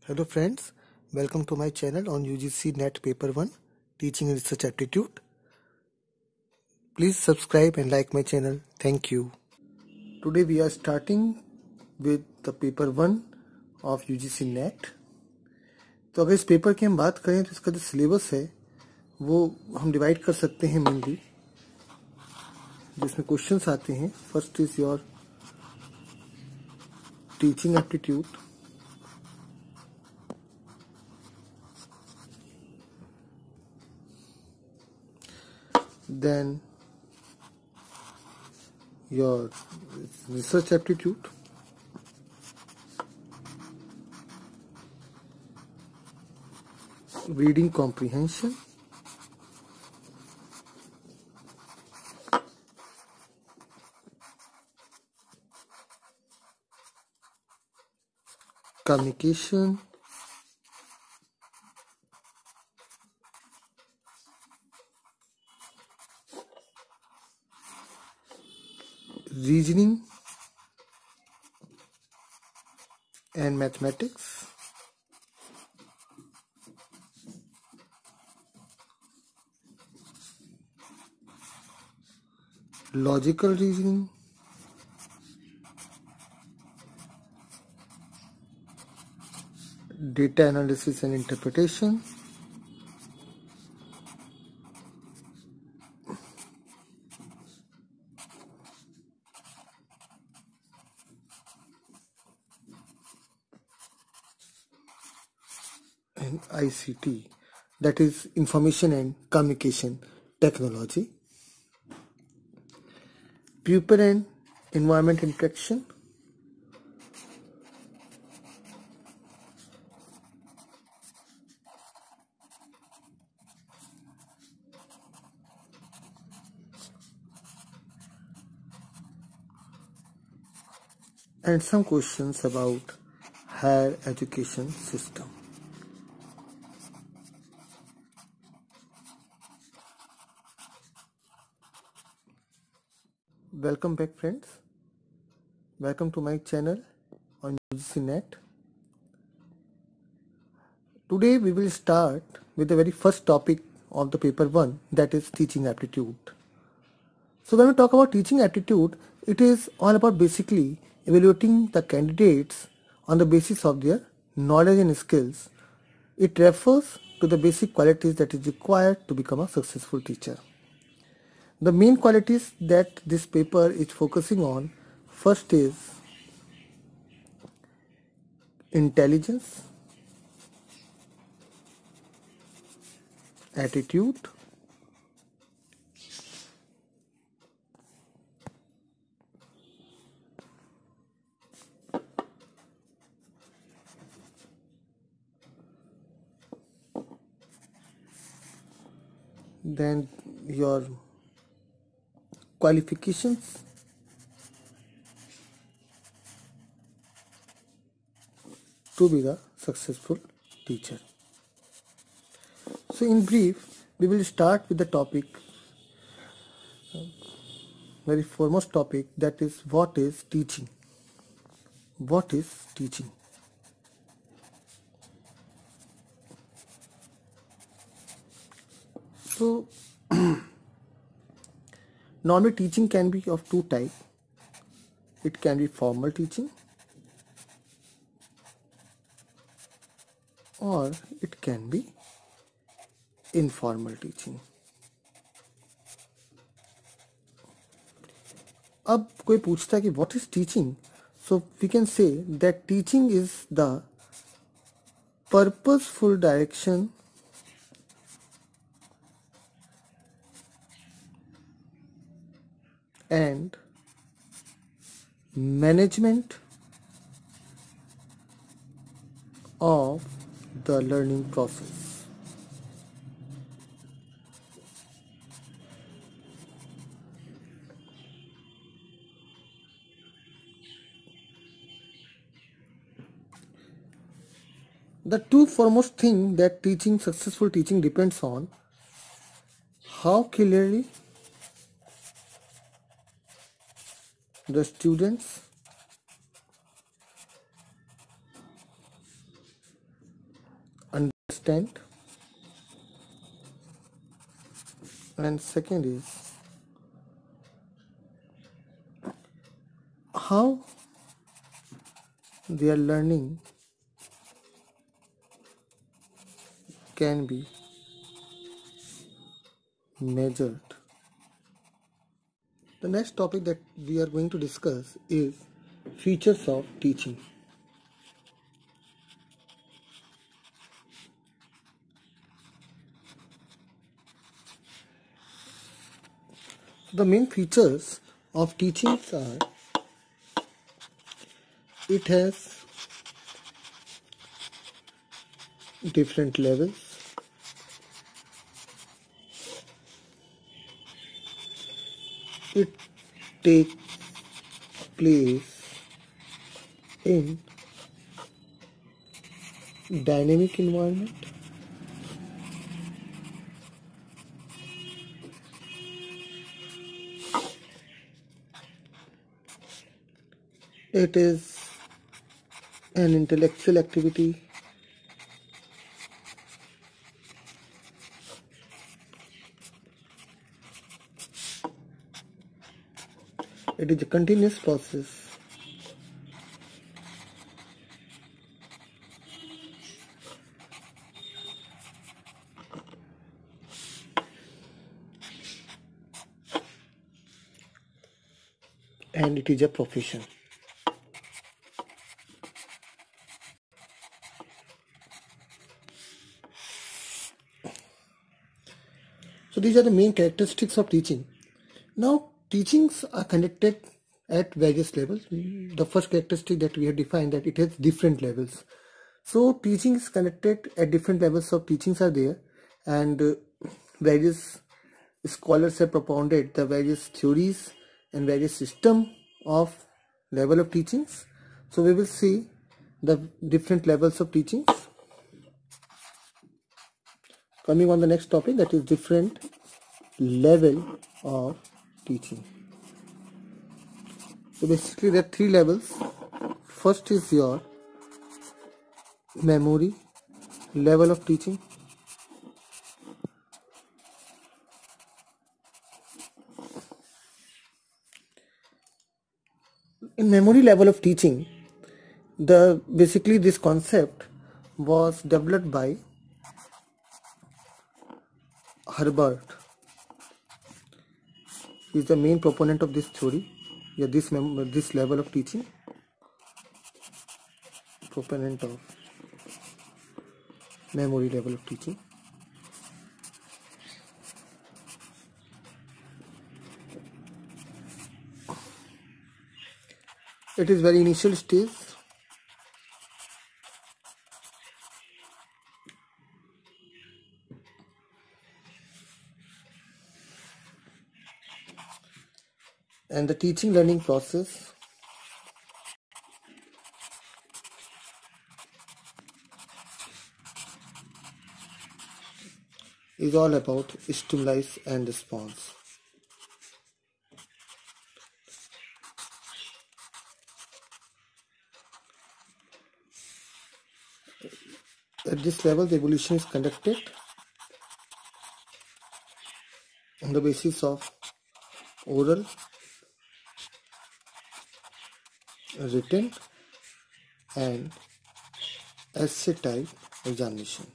Hello friends, welcome to my channel on UGC NET Paper 1 Teaching and Research Aptitude. Please subscribe and like my channel. Thank you. Today we are starting with the paper 1 of UGC NET. तो अगर इस paper की हम बात करें तो इसका जो सिलेबस है वो हम डिवाइड कर सकते हैं मेनली, जिसमें क्वेश्चंस आते हैं. First is your teaching aptitude, then your research aptitude, reading comprehension, communication, reasoning and mathematics, logical reasoning, data analysis and interpretation, and ICT, that is information and communication technology, pupil and environment interaction, and some questions about higher education system. Welcome back friends, welcome to my channel on UGC NET. Today we will start with the very first topic of the paper 1, that is teaching aptitude. So when we talk about teaching aptitude, it is all about basically evaluating the candidates on the basis of their knowledge and skills. It refers to the basic qualities that is required to become a successful teacher. The main qualities that this paper is focusing on, first is intelligence, attitude, then your qualifications, to be the successful teacher. So in brief, we will start with the topic, very foremost topic, that is what is teaching. What is teaching? So normally teaching can be of two types. It can be formal teaching or it can be informal teaching. अब कोई पूछता है कि what is teaching? So we can say that teaching is the purposeful direction and management of the learning process. The two foremost thing that successful teaching depends on: how clearly the students understand, and second is how their learning can be measured. The next topic that we are going to discuss is features of teaching. The main features of teaching are it has different levels, it takes place in dynamic environment, it is an intellectual activity, it is a continuous process, and it is a profession. So these are the main characteristics of teaching. Now teachings are conducted at various levels. The first characteristic that we have defined, that it has different levels. So teaching is conducted at different levels of teachings are there, and various scholars have propounded the various theories and various system of level of teachings. So we will see the different levels of teachings. Coming on the next topic, that is different level of teaching. So basically there are three levels. First is your memory level of teaching. In memory level of teaching, basically this concept was developed by Herbert. He is the main proponent of this theory. Yeah, this level of teaching, proponent of memory level of teaching. It is very initial stage. And the teaching learning process is all about stimuli and response. At this level, the evolution is conducted on the basis of oral, written and essay type examination.